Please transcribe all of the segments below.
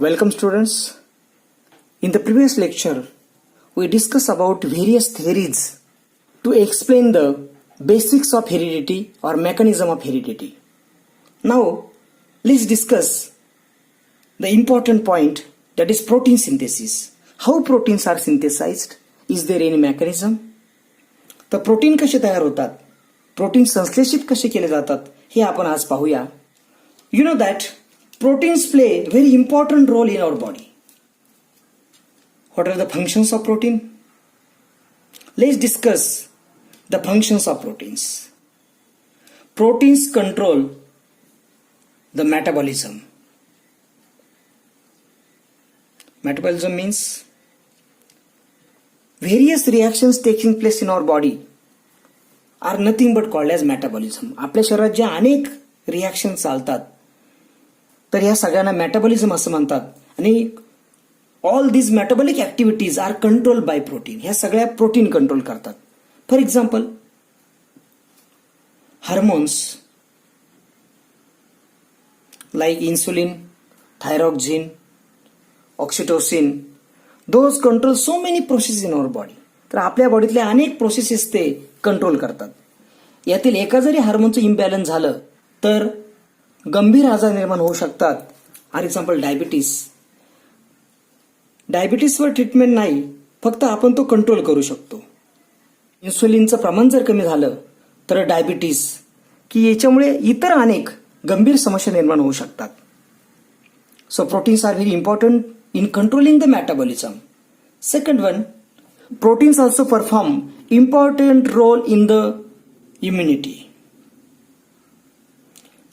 Welcome students. In the previous lecture, we discussed about various theories to explain the basics of heredity or mechanism of heredity. Now, let's discuss the important point, that is protein synthesis. How proteins are synthesized? Is there any mechanism? तर protein कसे तयार होतात, protein संश्लेषित कसे केले जातात हे आपण आज पाहूया. You know that proteins play very important role in our body. What are the functions of protein? Let's discuss the functions of proteins. Proteins control the metabolism. Metabolism means various reactions taking place in our body are nothing but called as metabolism. आपल्या शरीरात ज्या अनेक reaction चालतात तर या सगळ्यांना metabolism असं म्हणतात. आणि all these metabolic activities are control by protein. ह्या सगळ्या प्रोटीन कंट्रोल करतात. For example, hormones like insulin, thyroxine, oxytocin, those control so many process in our body. तर आपल्या बॉडीतल्या अनेक प्रोसेसेस ते कंट्रोल करतात. यातील एका जरी हार्मोनचं इम्बॅलन्स झालं तर गंभीर आजार निर्माण होऊ शकतात. For example diabetes. डायबिटीसवर ट्रीटमेंट नाही, फक्त आपण तो कंट्रोल करू शकतो. इन्सुलिनचं प्रमाण जर कमी झालं तर डायबिटीस की याच्यामुळे इतर अनेक गंभीर समस्या निर्माण होऊ शकतात. So proteins are very important in controlling the metabolism. Second one, proteins also perform important role in the immunity.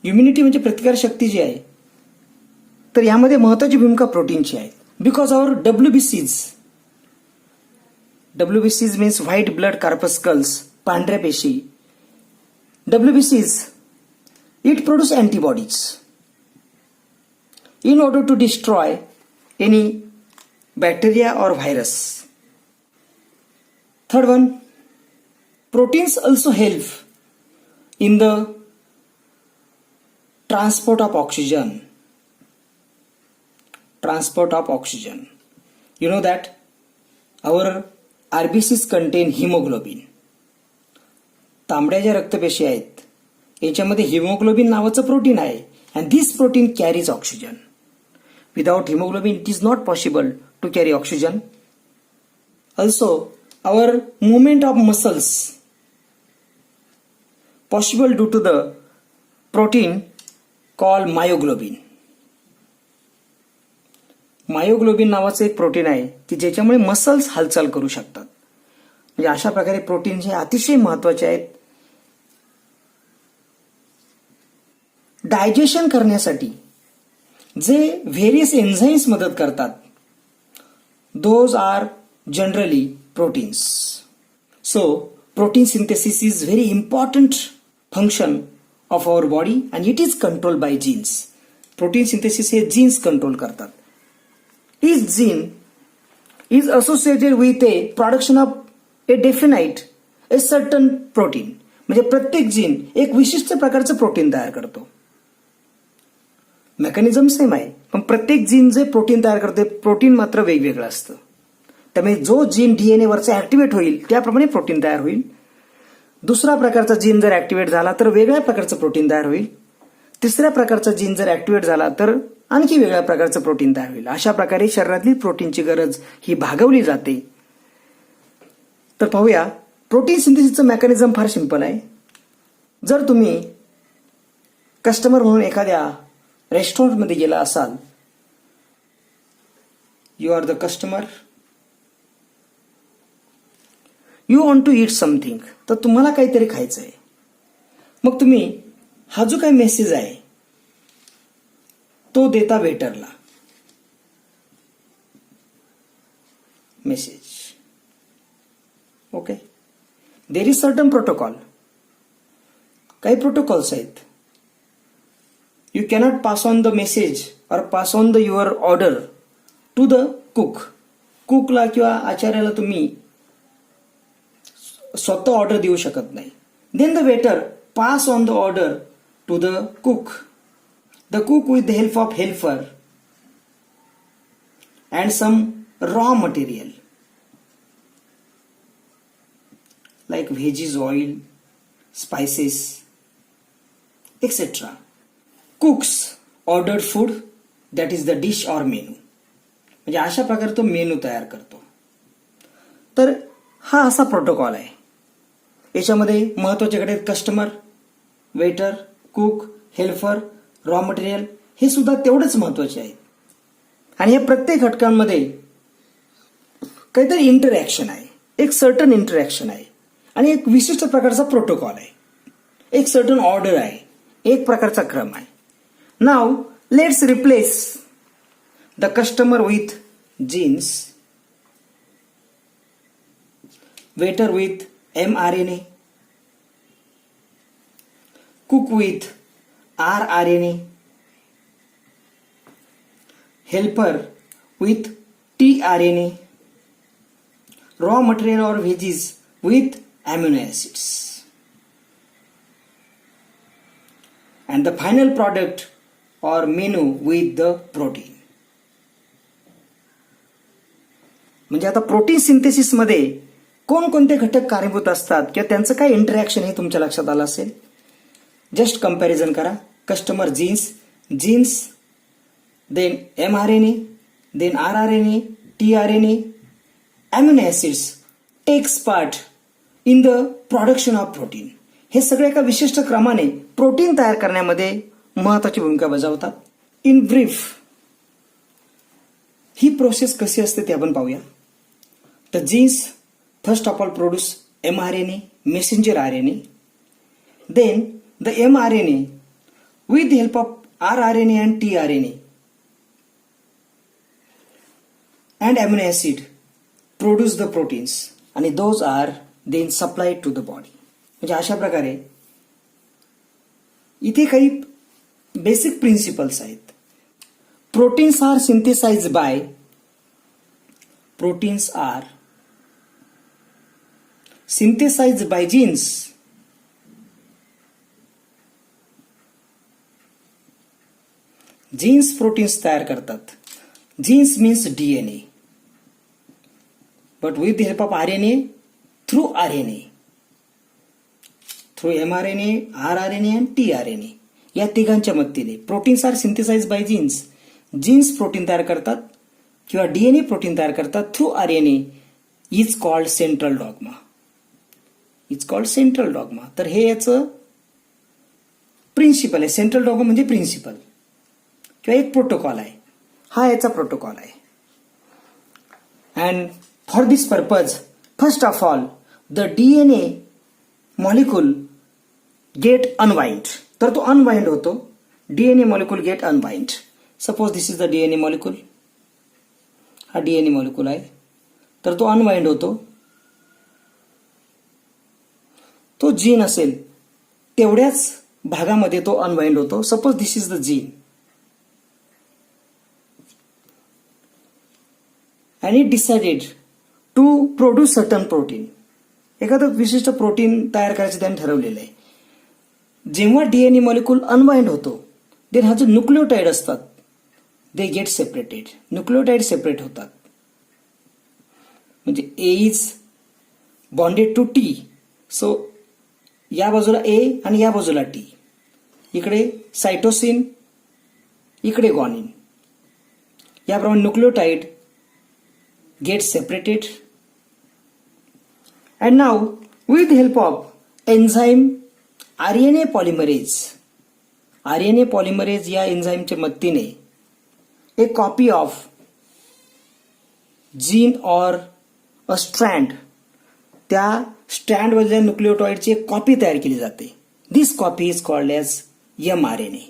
Immunity म्हणजे प्रतिकार शक्ती जी आहे तर यामध्ये महत्वाची भूमिका प्रोटीनची आहे. Because our WBCs means white blood corpuscles, पांढऱ्या पेशी. WBCs it produce antibodies in order to destroy any bacteria or virus. Third one, proteins also help in the transport of oxygen. You know that our RBCs contain hemoglobin. तांबड्या ज्या रक्तपेशी आहेत याच्यामध्ये haemoglobin नावाचं protein आहे. and this protein carries oxygen. Without hemoglobin, it is not possible to carry oxygen. Also, our movement of muscles possible due to the protein called myoglobin. Myoglobin नावाचं एक protein आहे की ज्याच्यामुळे मसल्स हालचाल करू शकतात. म्हणजे अशा प्रकारे प्रोटीन हे अतिशय महत्वाचे आहेत. डायजेशन करण्यासाठी जे व्हेरियस एन्झाइम्स मदत करतात those are generally proteins. So protein synthesis is very important function of our body and it is control by genes. Protein synthesis हे जीन्स कंट्रोल करतात. Each gene is associated with a production of a definite a certain protein. म्हणजे प्रत्येक gene एक विशिष्ट प्रकारचं protein तयार करतो. Mechanism same आहे पण प्रत्येक जीन जे प्रोटीन तयार करते प्रोटीन मात्र वेगवेगळं असतं. त्यामुळे जो जीन डीएनए वरचा ऍक्टिव्हेट होईल त्याप्रमाणे प्रोटीन तयार होईल. दुसरा प्रकारचा जीन जर ऍक्टिव्हेट झाला तर वेगळ्या प्रकारचं प्रोटीन तयार होईल. तिसऱ्या प्रकारचा जीन जर ऍक्टिव्हेट झाला तर आणखी वेगळ्या प्रकारचं प्रोटीन तयार होईल. अशा प्रकारे शरीरातली प्रोटीनची गरज ही भागवली जाते. तर पाहूया प्रोटीन सिंथेसिसचं मेकॅनिझम फार सिंपल आहे. जर तुम्ही कस्टमर म्हणून एखाद्या रेस्टॉरंटमध्ये गेला असाल, you are the customer, you want to eat something. तर तुम्हाला काहीतरी खायचं आहे. मग तुम्ही हा जो काही मेसेज आहे तो देता वेटरला. Message okay. There is certain protocol. काही प्रोटोकॉल्स आहेत. You cannot pass on the message or pass on the your order to the cook. कुकला किंवा आचार्याला तुम्ही स्वतः ऑर्डर देऊ शकत नाही. Then the waiter pass on the order to the cook. The cook with the help of helper and some raw material like veggies, oil, spices, etc. Cooks ordered food, that is the dish or menu. म्हणजे अशा प्रकारे तो menu तयार करतो. तर हा असा protocol आहे. याच्यामध्ये महत्वाचे घटक आहेत customer, waiter, cook, helper, raw material, हे सुद्धा तेवढेच महत्वाचे आहेत. आणि या प्रत्येक घटकांमध्ये काहीतरी इंटरॅक्शन आहे, एक सर्टन इंटरॅक्शन आहे आणि एक विशिष्ट प्रकारचा प्रोटोकॉल आहे, एक सर्टन ऑर्डर आहे, एक प्रकारचा क्रम आहे. Now let's replace the customer with genes, waiter with mRNA, cook with rRNA, helper with tRNA, raw material or veggies with amino acids, and the final product or menu with the protein. म्हणजे आता protein synthesis मध्ये कोणकोणते घटक कारणीभूत असतात किंवा त्यांचं काय इंटरॅक्शन हे तुमच्या लक्षात आलं असेल. जस्ट कंपॅरिझन करा. Customer genes, then mRNA, then rRNA, tRNA, amino acids takes part in the production of protein. हे सगळे एका विशिष्ट क्रमाने प्रोटीन तयार करण्यामध्ये महत्वाची भूमिका बजावतात. इन ब्रीफ ही प्रोसेस कशी असते ते आपण पाहूया. The genes first of all produce mRNA, messenger RNA. Then the mRNA with the help of rRNA and tRNA and amino acid produce the proteins and those are then supplied to the body. म्हणजे अशा प्रकारे इथे काही basic principles आहेत. Proteins are synthesized by synthesized by genes. Genes proteins तयार करतात. Genes means DNA, but with the help of RNA, through RNA, through mRNA, rRNA and tRNA, या तिघांच्या मदतीने proteins are synthesize by genes. Genes protein तयार करतात किंवा DNA protein तयार करतात through RNA. Is called central dogma. It's called central dogma. तर हे याचं प्रिन्सिपल आहे. सेंट्रल डॉग्मा म्हणजे प्रिन्सिपल किंवा एक प्रोटोकॉल आहे. हा याचा प्रोटोकॉल आहे. And for this purpose first of all the DNA molecule get unwind. तर तो अनवाइंड होतो. DNA molecule get unwind. Suppose this is the DNA molecule. हा DNA मॉलिक्यूल आहे. तर तो अनवाइंड होतो. तो जीन असेल तेवढ्याच भागामध्ये तो अनवाइंड होतो. Suppose this is the gene and it decided to produce certain protein. एखादं विशिष्ट प्रोटीन तयार करायचं त्याने ठरवलेलं आहे. जेव्हा DNA मॉलिक्यूल अनवाइंड होतो देन हा जो न्यूक्लिओटाइड असतात they get separated. Nucleotide separate होतात. म्हणजे A is bonded to T. So या बाजूला A आणि या बाजूला T. इकडे सायटोसिन, इकडे गॉनिन. याप्रमाणे nucleotide get separated. And now with the help of enzyme RNA polymerase. RNA polymerase या एन्झाईमच्या मदतीने एक copy of gene or a strand, त्या स्ट्रँडवरच्या न्यूक्लिओटाइडची एक कॉपी तयार केली जाते. This copy is called as mRNA.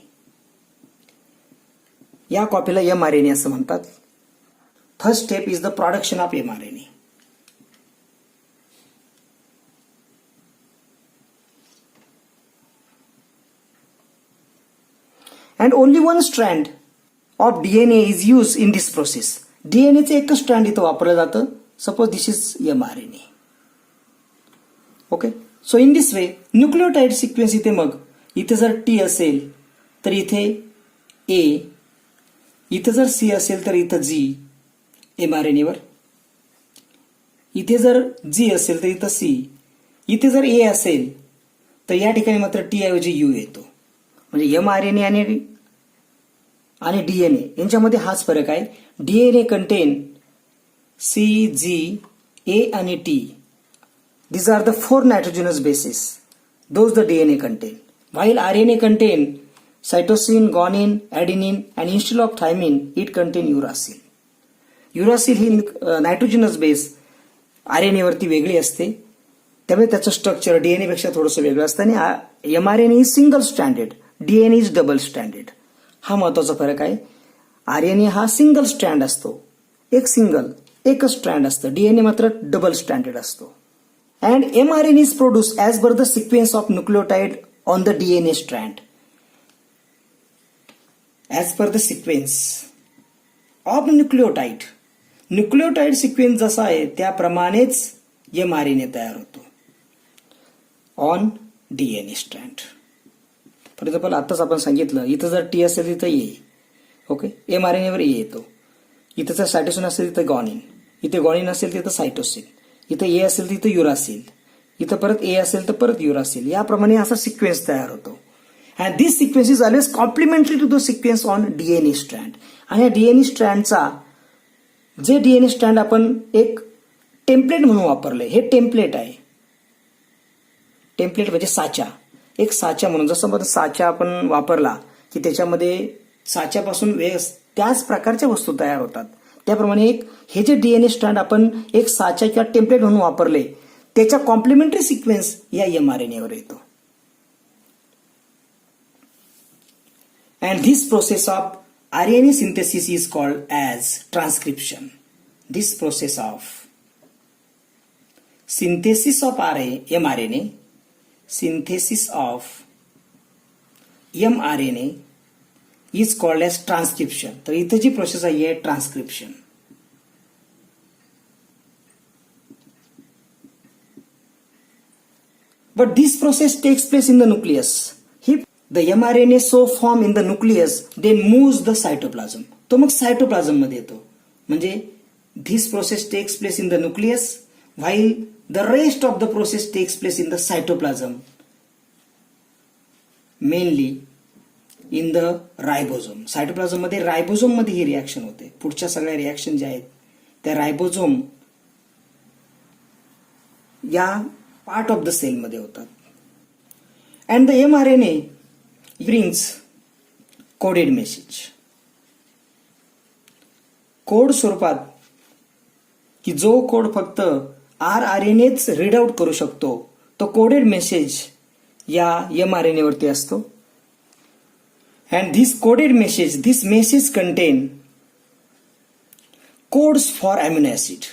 या कॉपीला mRNA असं म्हणतात. First step is the production of mRNA. And only one strand of DNA is used in this process. DNA चे एकच स्ट्रँड इथं वापरलं जातं. Suppose this is mRNA. Okay. So in this way nucleotide sequence इथे मग इथे जर T असेल तर इथे A, इथे जर C असेल तर इथं G, mRNA वर. इथे जर G असेल तर इथं C, इथे जर A असेल तर या ठिकाणी मात्र T ऐवजी U येतो. म्हणजे mRNA आणि DNA यांच्यामध्ये हाच फरक आहे. DNA content C, G, A आणि T. These are the 4 nitrogenous bases. Those the DNA contain. While RNA contain cytosine, guanine, adenine and instead of thymine it contain uracil. Uracil ही नायट्रोजनस base RNA वरती वेगळी असते, त्यामुळे त्याचं structure DNA पेक्षा थोडंसं वेगळं असतं. आणि mRNA is single stranded, DNA is double stranded. हा महत्वाचा फरक आहे. RNA हा सिंगल स्ट्रँड असतो, एकच स्ट्रँड असतं. DNA मात्र डबल स्ट्रँडेड असतो. And mRNA is produced as per the sequence of nucleotide on the DNA strand. As per the sequence of nucleotide. Nucleotide sequence जसा आहे त्याप्रमाणेच mRNA तयार होतो on DNA strand. For example आताच आपण सांगितलं, इथं जर T असेल तिथं A. ओके, mRNA वर A येतो. इथं जर सायटोसिन असेल तिथं गॉनिन, इथे गॉनिन असेल तिथं सायटोसिन, इथं A असेल तिथं युरासिल, इथं परत A असेल तर परत युरासिल. याप्रमाणे असा सिक्वेन्स तयार होतो. And this sequence is always complementary to the sequence on DNA strand. आणि या DNA स्ट्रँडचा जे DNA स्ट्रँड आपण एक टेम्पलेट म्हणून वापरले, हे टेम्पलेट आहे. टेम्पलेट म्हणजे साचा, एक साचा म्हणून. जसं साचा आपण वापरला की त्याच्यामध्ये साच्यापासून त्याच प्रकारच्या वस्तू तयार होतात, त्याप्रमाणे हे जे DNA स्ट्रँड आपण एक साचा किंवा टेम्पलेट म्हणून वापरले, त्याच्या कॉम्प्लिमेंटरी सिक्वेन्स या mRNA वर येतो. And this process of RNA synthesis is called as transcription. This process of synthesis of mRNA, synthesis of mRNA is called as transcription. तर इथे जी प्रोसेस आहे transcription. But this process takes place in the nucleus. The mRNA so form in the nucleus, then moves the cytoplasm. तो मग cytoplasm मध्ये येतो. म्हणजे this process takes place in the nucleus while the rest of the process takes place in the cytoplasm, mainly in the ribosome. Cytoplasm मध्ये ribosome मध्ये ही reaction होते. पुढच्या सगळ्या रिॲक्शन ज्या आहेत त्या रायबोझोम या पार्ट ऑफ द सेल मध्ये होतात. And the mRNA brings coded message. Code स्वरूपात, की जो कोड फक्त rRNAच रीड आउट करू शकतो, तो कोडेड मेसेज या mRNA वरती असतो. And this coded message, this message contain codes for amino acid.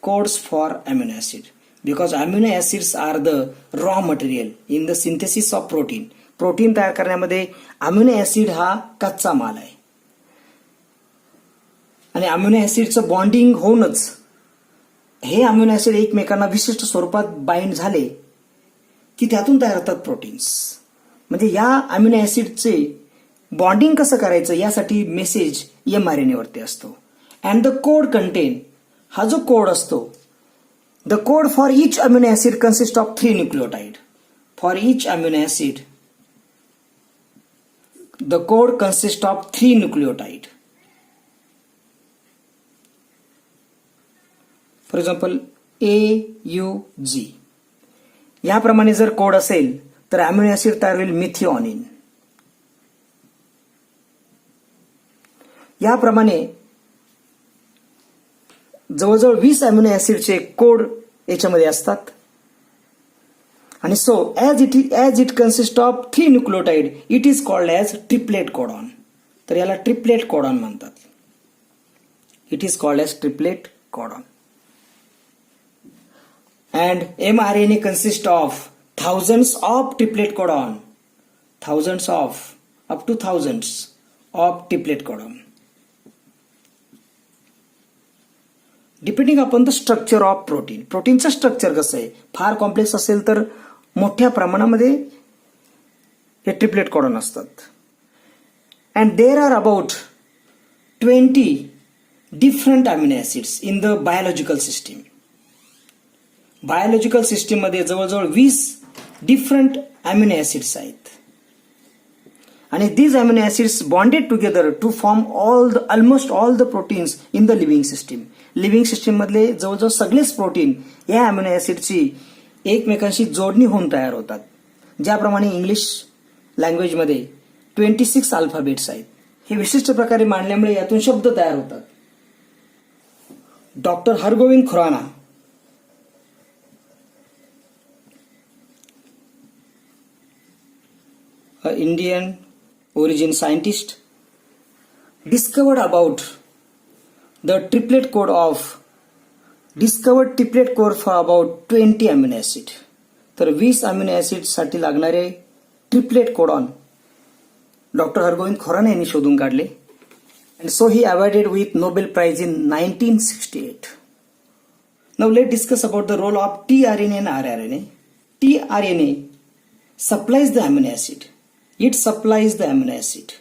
Codes for amino acid, because amino acids are the raw material in the synthesis of protein. Protein तयार करण्यामध्ये amino acid हा कच्चा माल आहे. आणि amino ऍसिडचं bonding होऊनच हे amino acid एकमेकांना विशिष्ट स्वरूपात बाइंड झाले की त्यातून तयार होतात प्रोटीन्स. म्हणजे या अमिनो ऍसिडचे बॉन्डिंग कसं करायचं यासाठी मेसेज mRNA वरती असतो. अँड द कोड कंटेन, हा जो कोड असतो, the code for each amino acid consist of 3 nucleotide. For each amino acid the code consists of 3 nucleotide. For example, AUG. याप्रमाणे जर कोड असेल तर अमिनो ऍसिड तयार होईल मिथिओनिन. याप्रमाणे जवळजवळ 20 अमिनो ऍसिडचे कोड याच्यामध्ये असतात. आणि so as it consists of 3 nucleotide, it is called as triplet codon. तर याला ट्रिपलेट कोडॉन म्हणतात. It is called as triplet codon. And mRNA consists of thousands of triplet codon, thousands of, up to thousands of triplet codon. Depending upon the structure of protein. प्रोटीनचं structure कसं आहे, फार complex असेल तर मोठ्या प्रमाणामध्ये हे ट्रिपलेट कोडॉन असतात. And there are about 20 different amino acids in the biological system. Biological system मध्ये जवळजवळ 20 डिफरंट अमिनो ऍसिड्स आहेत आणि these amino acids bonded together to form almost all the proteins in the living system. Living system मधले जवळजवळ सगळेच protein या amino ऍसिडची एकमेकांशी जोडणी होऊन तयार होतात. ज्याप्रमाणे इंग्लिश लँग्वेजमध्ये 26 अल्फाबेट्स आहेत. हे विशिष्ट प्रकारे मांडल्यामुळे यातून शब्द तयार होतात. Doctor Hargobind Khorana Indian origin scientist discovered triplet code for about 20 amino acid. तर 20 अमिनो ऍसिड साठी लागणारे triplet codon doctor Hargobind Khorana यांनी शोधून काढले. And so he awarded with Nobel prize in 1968. Now let discuss about the role of tRNA and rRNA. tRNA supplies the amino acid. It supplies the amino acid.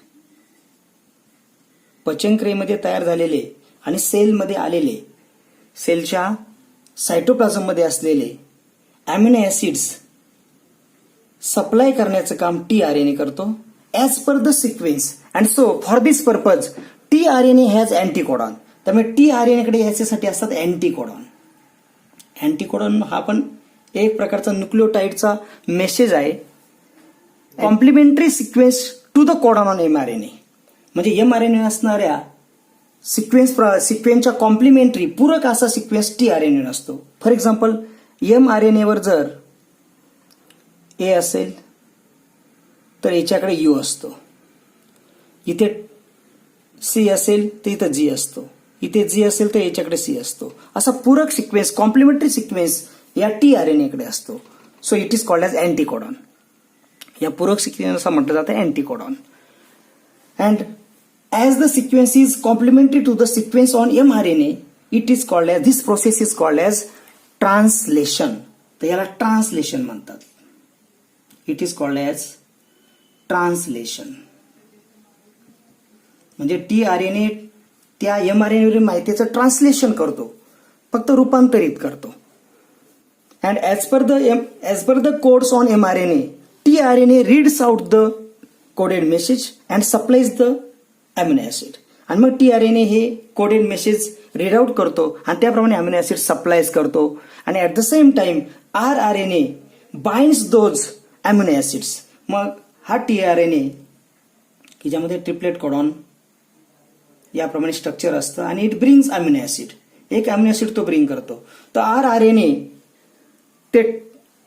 पचनक्रियेमध्ये तयार झालेले आणि सेलमध्ये आलेले, सेलच्या सायटोप्लाझममध्ये असलेले अमिनो ऍसिड्स सप्लाय करण्याचं काम tRNA करतो as per the sequence. And so for this purpose tRNA has anticodon. त्यामुळे tRNA कडे याच्यासाठी असतात अँटीकोडॉन. अँटीकोडॉन हा पण एक प्रकारचा न्यूक्लिओटाइडचा मेसेज आहे. Complementary sequence to the codon on mRNA. म्हणजे mRNA असणाऱ्या सिक्वेन्सच्या कॉम्प्लिमेंटरी पूरक असा सिक्वेन्स tRNA नसतो. फॉर एक्झाम्पल mRNA वर जर ए असेल तर याच्याकडे यू असतो, इथे सी असेल तर इथं जी असतो, इथे जी असेल तर याच्याकडे सी असतो. असा पूरक सिक्वेन्स कॉम्प्लिमेंटरी सिक्वेन्स या tRNA कडे असतो. So it is called as anticodon. या पूरक सिक्वेन्स असं म्हटलं जातं anticodon. And as the sequence is complementary to the sequence on mRNA, it is called as this process is called as translation. तर याला ट्रान्सलेशन म्हणतात. It is called as translation. म्हणजे tRNA त्या mRNA माहितीचं translation करतो, फक्त रूपांतरित करतो. And as per the codes on mRNA, tRNA reads out the coded message and supplies the amino acid. आणि मग tRNA हे कोडेड मेसेज रीड आउट करतो आणि त्याप्रमाणे अमिनो ऍसिड सप्लायज करतो. आणि at the same time rRNA binds those amino acids. मग हा tRNA की ज्यामध्ये ट्रिपलेट कोडॉन याप्रमाणे स्ट्रक्चर असतं आणि इट ब्रिंग्स अमिनो ऍसिड. एक अमिनो ऍसिड तो ब्रिंग करतो. तर rRNA ते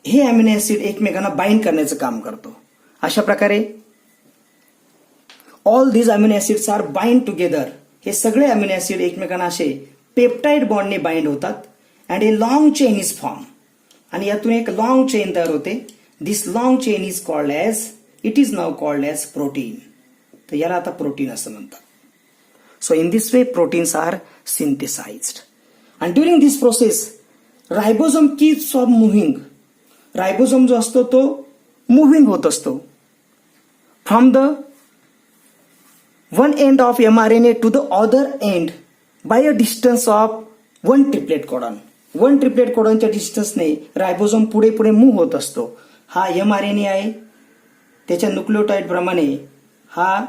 हे अमिनो ऍसिड एकमेकांना बाइंड करण्याचं काम करतो. अशा प्रकारे all these amino acids are bind together. हे सगळे अमिनो ऍसिड एकमेकांना असे पेप्टाइड बॉन्डने बाइंड होतात and a long chain is form. आणि यातून एक लॉंग चेन तयार होते. This long chain is called as, it is now called as protein. तर याला आता प्रोटीन असं म्हणतात. So in this way proteins are synthesised. And during this process ribosome keeps on moving. Ribosome जो असतो तो मुव्हिंग होत असतो from the one end of mRNA to the other end by a distance of 1 triplet codon. 1 triplet कोडॉनच्या डिस्टन्सने ribosome पुढे पुढे move होत असतो. हा mRNA आहे, त्याच्या न्यूक्लिओटाइड प्रमाणे हा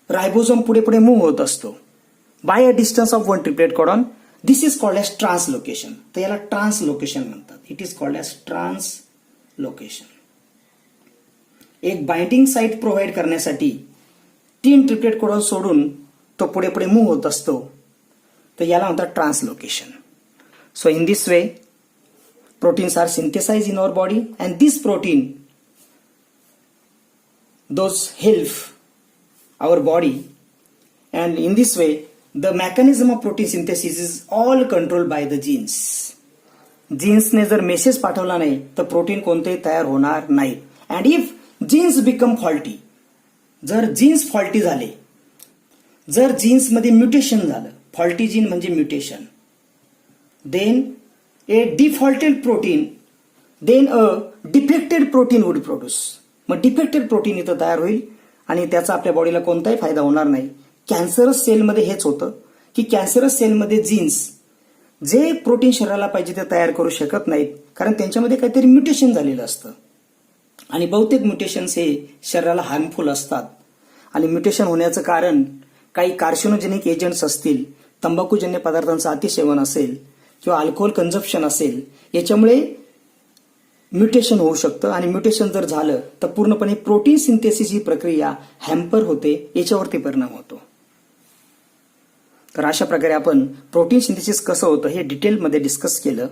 रायबोसोम पुढे पुढे मूव्ह होत असतो by a distance of 1 triplet codon. This is called as translocation. तर याला ट्रान्सलोकेशन म्हणतात. It is called as translocation. एक बाइंडिंग साइट प्रोव्हाइड करण्यासाठी 3 ट्रिपलेट कोडॉन सोडून तो पुढे पुढे मूव्ह होत असतो. तर याला म्हणतात translocation. So in this way proteins are synthesized in our body, and this protein, those help our body, and in this way the mechanism of protein synthesis is all controlled by the genes. जीन्सने जर message पाठवला नाही तर protein कोणतेही तयार होणार नाही. And if genes become faulty, जर genes faulty झाले, जर जीन्समध्ये म्युटेशन झालं, फॉल्टी जीन म्हणजे mutation, then a defaulted protein, then a defected protein would produce. मग डिफेक्टेड प्रोटीन इथं तयार होईल आणि त्याचा आपल्या बॉडीला कोणताही फायदा होणार नाही. कॅन्सरस सेलमध्ये हेच होतं की कॅन्सरस सेलमध्ये जीन्स जे प्रोटीन शरीराला पाहिजे ते तयार करू शकत नाहीत, कारण त्यांच्यामध्ये काहीतरी म्युटेशन झालेलं असतं आणि बहुतेक म्युटेशन्स हे शरीराला हार्मफुल असतात. आणि म्युटेशन होण्याचं कारण काही कार्सिनोजेनिक एजंट्स असतील, तंबाखूजन्य पदार्थांचं अतिसेवन असेल किंवा अल्कोहोल कन्झम्पशन असेल, याच्यामुळे म्युटेशन होऊ शकतं. आणि म्युटेशन जर झालं तर पूर्णपणे प्रोटीन सिंथेसिस ही प्रक्रिया हॅम्पर होते, याच्यावरती परिणाम होतो. तर अशा प्रकारे आपण प्रोटीन सिंथेसिस कसं होतं हे डिटेलमध्ये डिस्कस केलं.